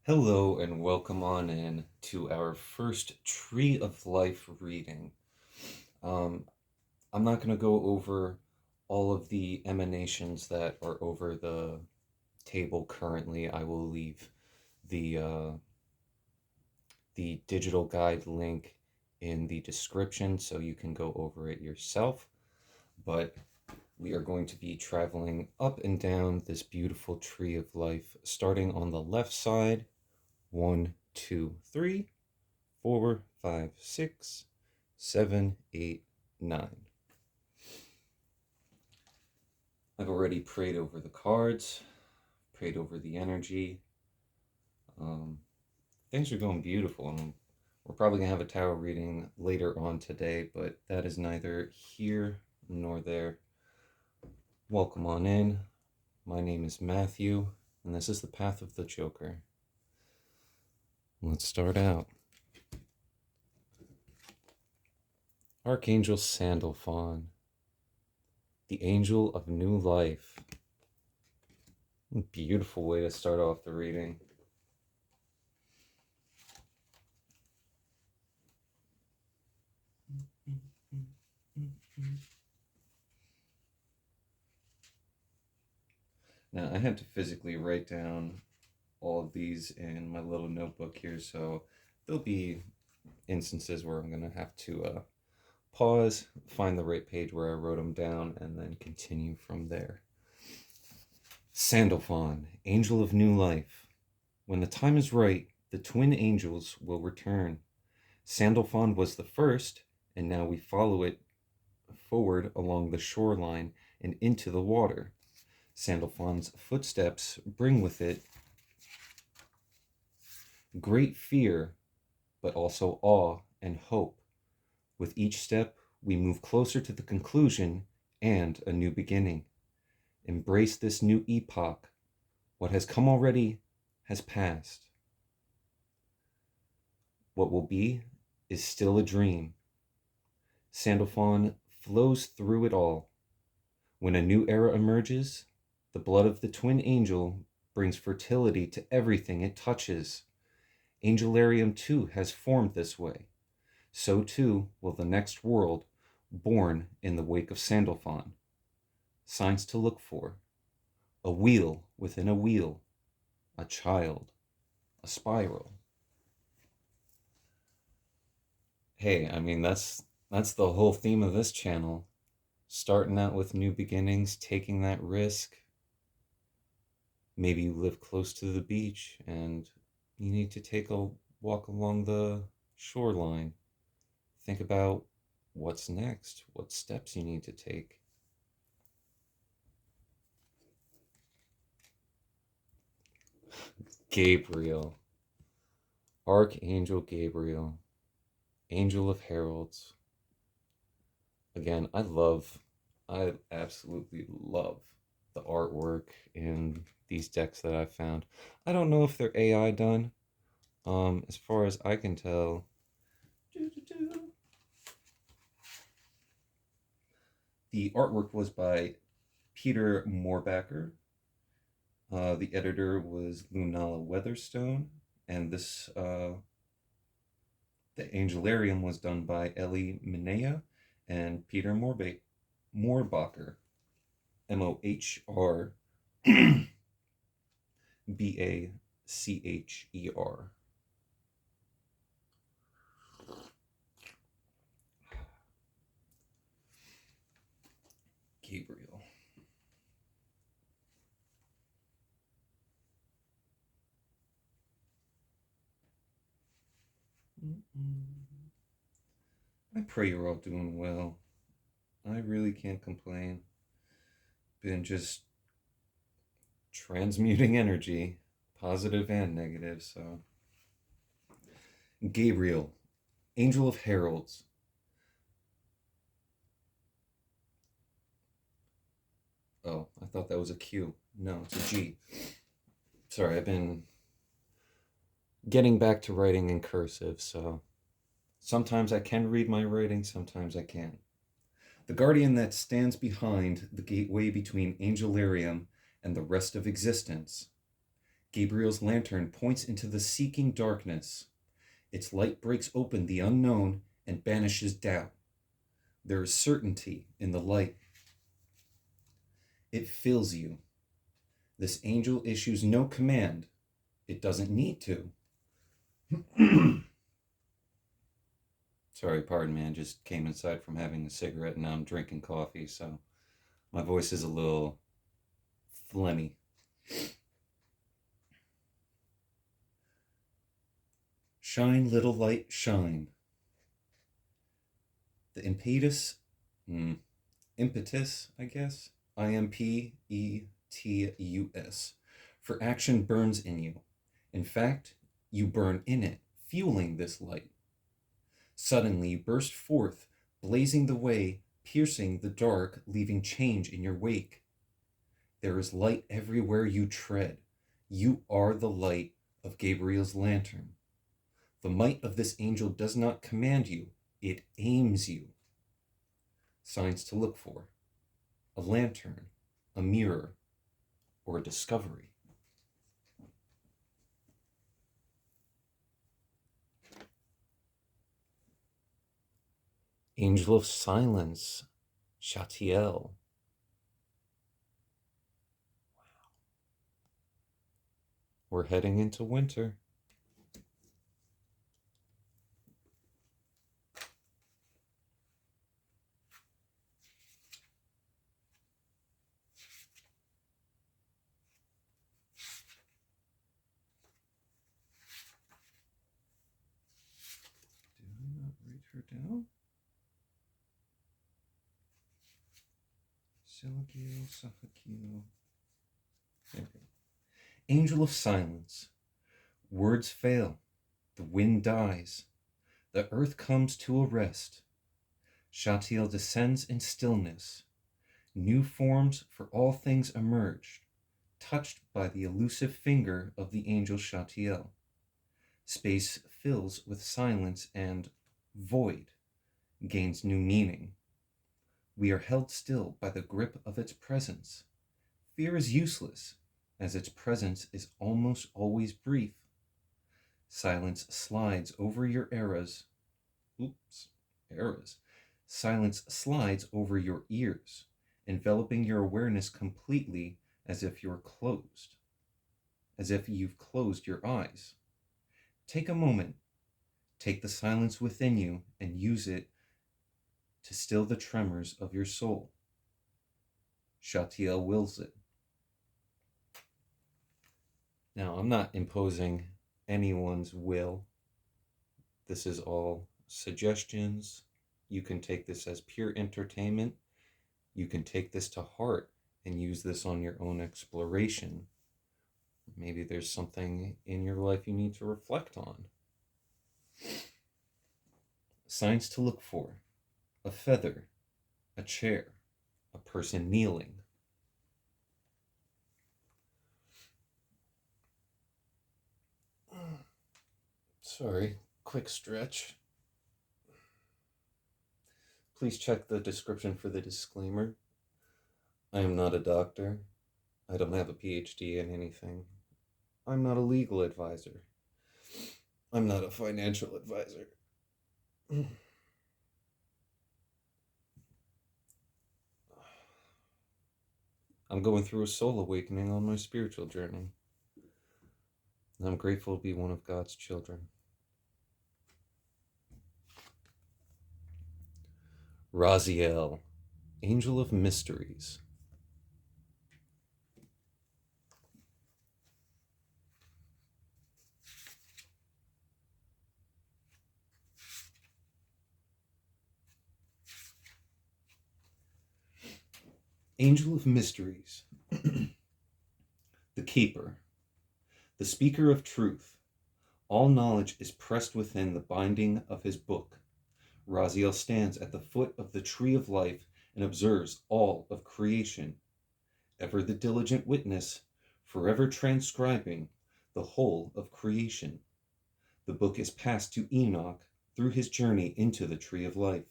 Hello and welcome on in to our first Tree of Life reading. Um, I'm not going to go over all of the emanations that are over the table currently. I will leave the uh, the digital guide link in the description so you can go over it yourself. But we are going to be traveling up and down this beautiful Tree of Life, starting on the left side. 1, 2, 3, 4, 5, 6, 7, 8, 9. I've already prayed over the cards, prayed over the energy. Um, Things are going beautiful. We're probably going to have a tarot reading later on today, but that is neither here nor there. Welcome on in. My name is Matthew, and this is the Path of the Joker. Let's start out. Archangel Sandalphon, the angel of new life. Beautiful way to start off the reading. Now, I had to physically write down all of these in my little notebook here, so there'll be instances where I'm going to have to pause, find the right page where I wrote them down, and then continue from there. Sandalphon, angel of new life. When the time is right, the twin angels will return. Sandalphon was the first, and now we follow it forward along the shoreline and into the water. Sandalphon's footsteps bring with it great fear, but also awe and hope. With each step, we move closer to the conclusion and a new beginning. Embrace this new epoch. What has come already has passed. What will be is still a dream. Sandalphon flows through it all. When a new era emerges, the blood of the twin angel brings fertility to everything it touches. Angelarium too has formed this way. So too will the next world born in the wake of Sandalphon. Signs to look for: a wheel within a wheel, a child, a spiral. Hey, I mean that's the whole theme of this channel. Starting out with new beginnings, taking that risk. Maybe you live close to the beach and you need to take a walk along the shoreline. Think about what's next, what steps you need to take. Gabriel, Archangel Gabriel, Angel of Heralds. Again, I absolutely love the artwork in these decks that I've found. I don't know if they're AI done. As far as I can tell, the artwork was by Peter Moorbacker. The editor was Lunala Weatherstone, and the Angelarium was done by Ellie Minea and Peter Moorbacher, Mohrbacher. Gabriel. I pray you're all doing well. I really can't complain. Been just transmuting energy, positive and negative, so. Gabriel, Angel of Heralds. Oh, I thought that was a Q. No, it's a G. Sorry, I've been getting back to writing in cursive, so sometimes I can read my writing, sometimes I can't. The guardian that stands behind the gateway between Angelarium and the rest of existence. Gabriel's lantern points into the seeking darkness. Its light breaks open the unknown and banishes doubt. There is certainty in the light. It fills you. This angel issues no command. It doesn't need to. Sorry, pardon me. I just came inside from having a cigarette and now I'm drinking coffee, so my voice is a little phlegmy. Shine, little light, shine. The impetus, I guess, impetus, for action burns in you. In fact, you burn in it, fueling this light. Suddenly you burst forth, blazing the way, piercing the dark, leaving change in your wake. There is light everywhere you tread. You are the light of Gabriel's lantern. The might of this angel does not command you, it aims you. Signs to look for: a lantern, a mirror, or a discovery. Angel of Silence, Chatiel. Wow. We're heading into winter. Did I not write her down? Silagio, Safakio. There we go. Angel of Silence. Words fail. The wind dies. The earth comes to a rest. Chatiel descends in stillness. New forms for all things emerged, touched by the elusive finger of the angel Chatiel. Space fills with silence and void gains new meaning. We are held still by the grip of its presence. Fear is useless, as its presence is almost always brief. Silence slides over your eras. Silence slides over your ears, enveloping your awareness completely as if you've closed your eyes. Take a moment. Take the silence within you and use it to still the tremors of your soul. Chatiel wills it. Now, I'm not imposing anyone's will. This is all suggestions. You can take this as pure entertainment. You can take this to heart and use this on your own exploration. Maybe there's something in your life you need to reflect on. Signs to look for: a feather, a chair, a person kneeling. Sorry, quick stretch. Please check the description for the disclaimer. I am not a doctor. I don't have a PhD in anything. I'm not a legal advisor. I'm not a financial advisor. I'm going through a soul awakening on my spiritual journey. And I'm grateful to be one of God's children. Raziel, Angel of Mysteries. Angel of Mysteries. The Keeper. The Speaker of Truth. All knowledge is pressed within the binding of his book. Raziel stands at the foot of the tree of life and observes all of creation. Ever the diligent witness, forever transcribing the whole of creation. The book is passed to Enoch through his journey into the tree of life.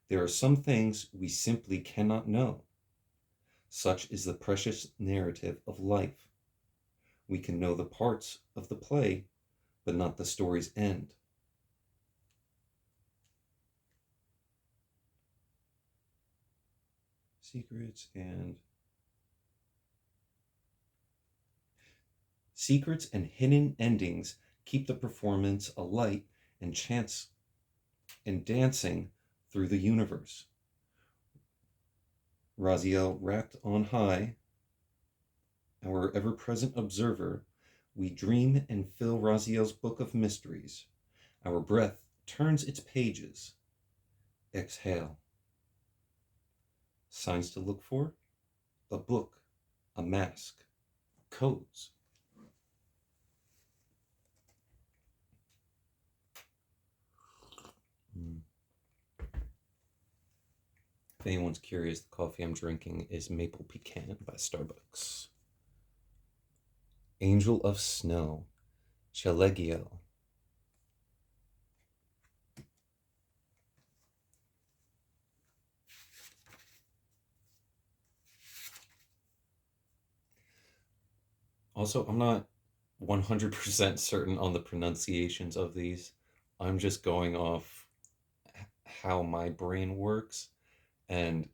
There are some things we simply cannot know. Such is the precious narrative of life. We can know the parts of the play, but not the story's end. Secrets and hidden endings keep the performance alight and chance and dancing through the universe. Raziel wrapped on high, our ever-present observer, we dream and fill Raziel's book of mysteries. Our breath turns its pages. Exhale. Signs to look for? A book, a mask, codes. If anyone's curious, the coffee I'm drinking is Maple Pecan by Starbucks. Angel of Snow, Chelegiel. Also, I'm not 100% certain on the pronunciations of these. I'm just going off how my brain works, and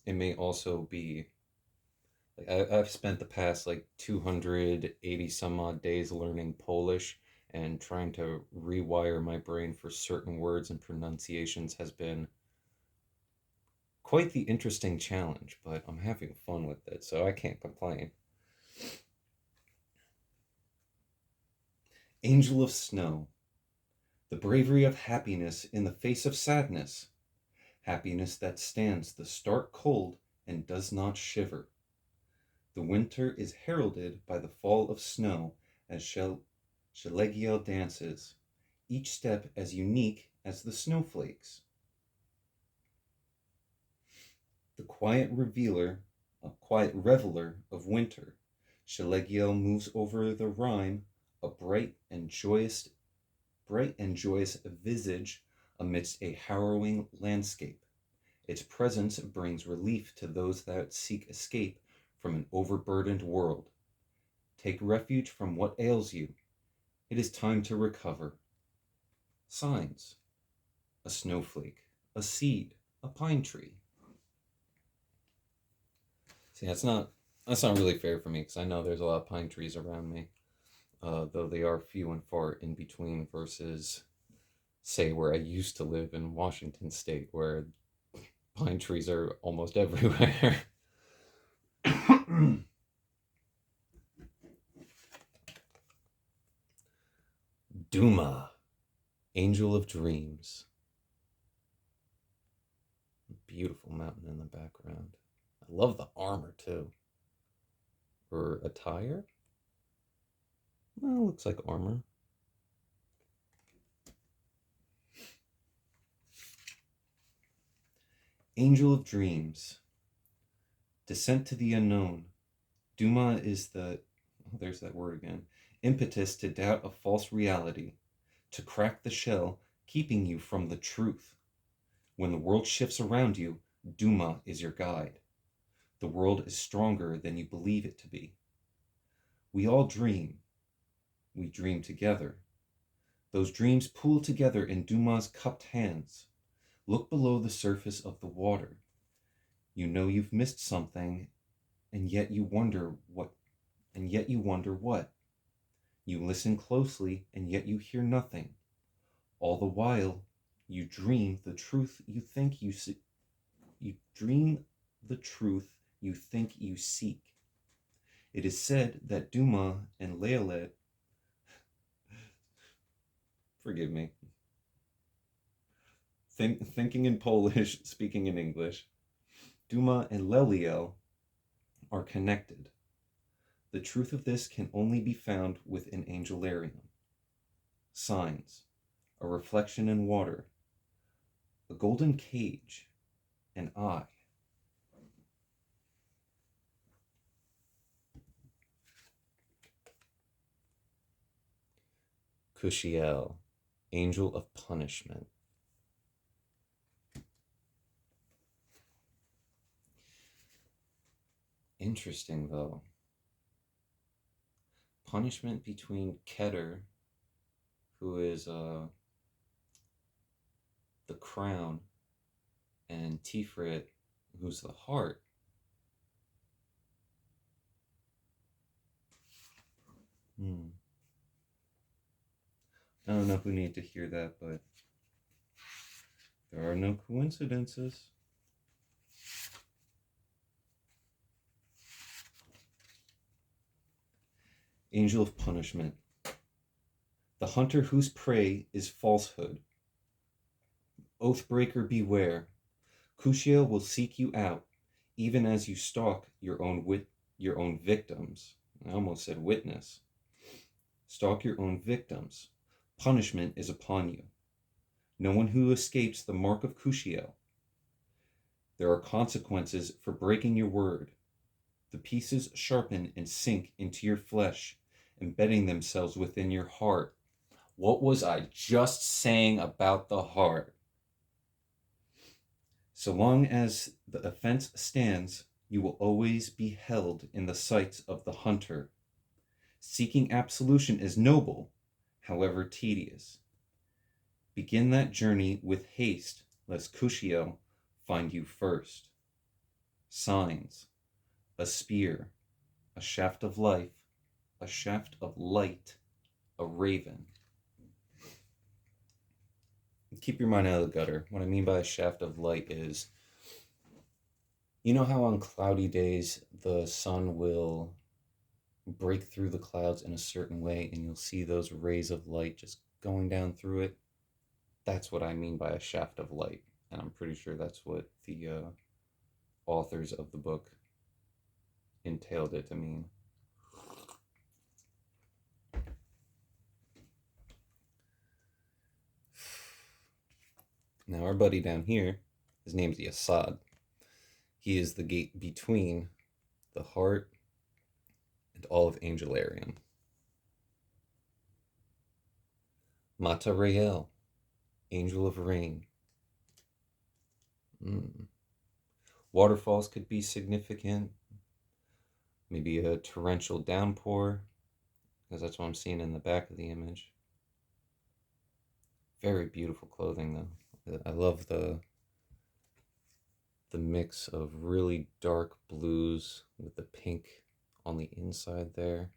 it may also be like I've spent the past like 280 some odd days learning Polish, and trying to rewire my brain for certain words and pronunciations has been quite the interesting challenge, but I'm having fun with it, so I can't complain. Angel of Snow, the bravery of happiness in the face of sadness, happiness that stands the stark cold and does not shiver. The winter is heralded by the fall of snow as Shelegiel dances, each step as unique as the snowflakes. The quiet reveler of winter, Shelegiel moves over the rime, a bright and joyous visage amidst a harrowing landscape. Its presence brings relief to those that seek escape from an overburdened world. Take refuge from what ails you. It is time to recover. Signs: a snowflake, a seed, a pine tree. See, that's not really fair for me, because I know there's a lot of pine trees around me, though they are few and far in between versus, say, where I used to live in Washington State, where pine trees are almost everywhere. Duma, Angel of Dreams. Beautiful mountain in the background. I love the armor too. Or attire? Well, looks like armor. Angel of Dreams. Descent to the unknown. Duma is there's that word again. Impetus to doubt a false reality, to crack the shell, keeping you from the truth. When the world shifts around you, Duma is your guide. The world is stronger than you believe it to be. We all dream. We dream together. Those dreams pool together in Duma's cupped hands. Look below the surface of the water. You know you've missed something, and yet you wonder what. You listen closely, and yet you hear nothing. All the while, you dream the truth you think you see. You dream the truth you think you seek. It is said that Duma and Leolet, forgive me, thinking in Polish, speaking in English, Duma and Leliel are connected. The truth of this can only be found with an angelarium. Signs: a reflection in water, a golden cage, an eye. Cushiel, Angel of Punishment. Interesting, though. punishment between Keter, who is the crown, and Tiferet, who's the heart. I don't know who needed to hear that, but there are no coincidences. Angel of punishment. The hunter whose prey is falsehood. Oathbreaker, beware. Kushiel will seek you out, even as you stalk your own victims. I almost said witness. Stalk your own victims. Punishment is upon you. No one who escapes the mark of Kushiel. There are consequences for breaking your word. The pieces sharpen and sink into your flesh, embedding themselves within your heart. What was I just saying about the heart? So long as the offense stands, you will always be held in the sights of the hunter. Seeking absolution is noble, however tedious. Begin that journey with haste, lest Kushiel find you first. Signs: a spear, a shaft of life, a shaft of light, a raven. Keep your mind out of the gutter. What I mean by a shaft of light is, you know how on cloudy days the sun will break through the clouds in a certain way and you'll see those rays of light just going down through it? That's what I mean by a shaft of light. And I'm pretty sure that's what the authors of the book entailed it to mean. Now our buddy down here, his name's Yasad. He is the gate between the heart and all of Angelarium. Mata Rael, Angel of Rain. Waterfalls could be significant. Maybe a torrential downpour, because that's what I'm seeing in the back of the image. Very beautiful clothing, though. I love the mix of really dark blues with the pink on the inside there.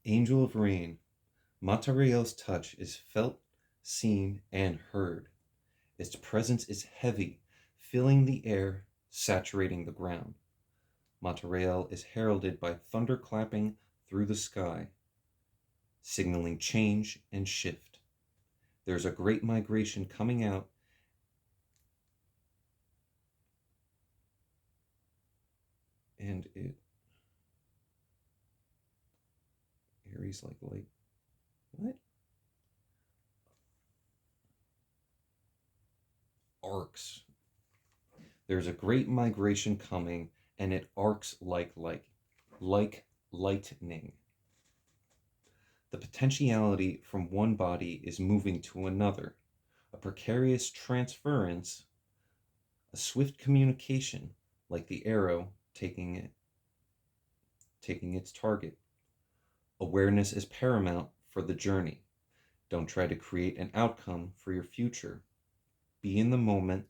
Angel of Rain. Mata Rael's touch is felt, seen, and heard. Its presence is heavy, filling the air, saturating the ground. Mata Rael is heralded by thunder clapping through the sky, signaling change and shift. There's a great migration coming out, and it Aries like light. What? Arcs. There's a great migration coming, and it arcs like lightning. The potentiality from one body is moving to another, a precarious transference, a swift communication, like the arrow taking its target. Awareness is paramount for the journey. Don't try to create an outcome for your future. Be in the moment.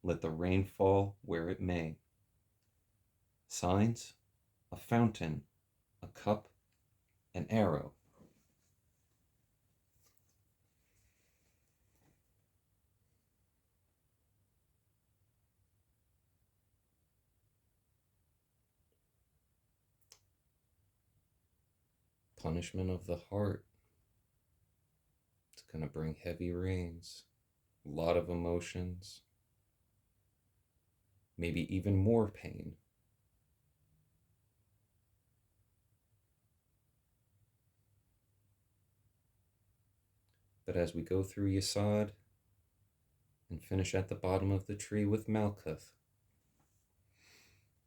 Let the rain fall where it may. Signs: a fountain, a cup, an arrow. Punishment of the heart. It's going to bring heavy rains, a lot of emotions, maybe even more pain. But as we go through Yasad and finish at the bottom of the tree with Malkuth,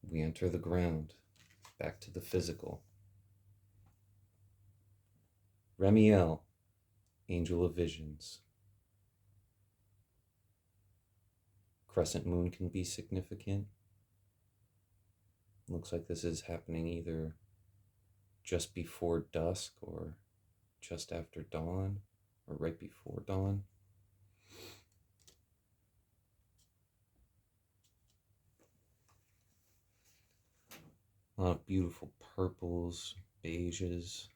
we enter the ground, back to the physical. Remiel, Angel of Visions. Crescent moon can be significant. Looks like this is happening either just before dusk or just after dawn or right before dawn. A lot of beautiful purples, beiges,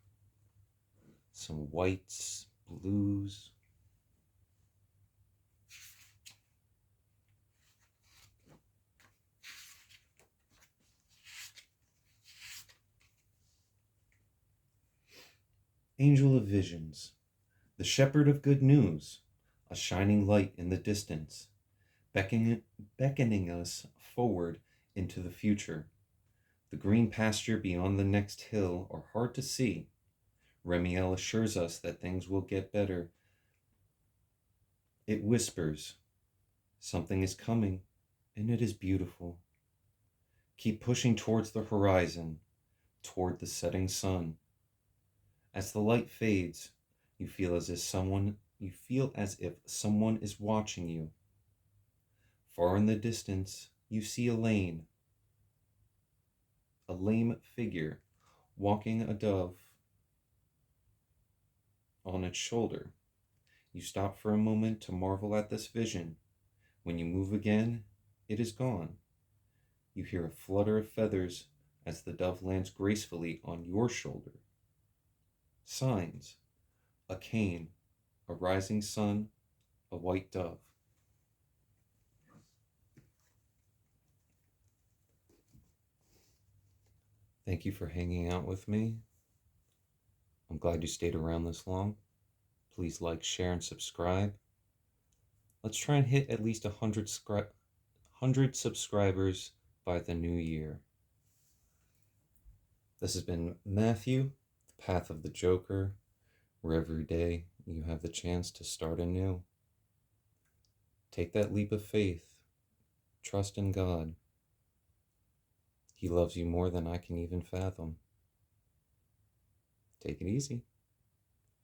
some whites, blues. Angel of Visions, the shepherd of good news, a shining light in the distance, beckoning us forward into the future. The green pasture beyond the next hill are hard to see. Remiel assures us that things will get better. It whispers, something is coming, and it is beautiful. Keep pushing towards the horizon, toward the setting sun. As the light fades, you feel as if someone is watching you. Far in the distance, you see a lame figure walking a dove on its shoulder. You stop for a moment to marvel at this vision. When you move again, it is gone. You hear a flutter of feathers as the dove lands gracefully on your shoulder. Signs: a cane, a rising sun, a white dove. Thank you for hanging out with me. I'm glad you stayed around this long. Please like, share, and subscribe. Let's try and hit at least 100 subscribers by the new year. This has been Matthew, the Path of the Joker, where every day you have the chance to start anew. Take that leap of faith. Trust in God. He loves you more than I can even fathom. Take it easy.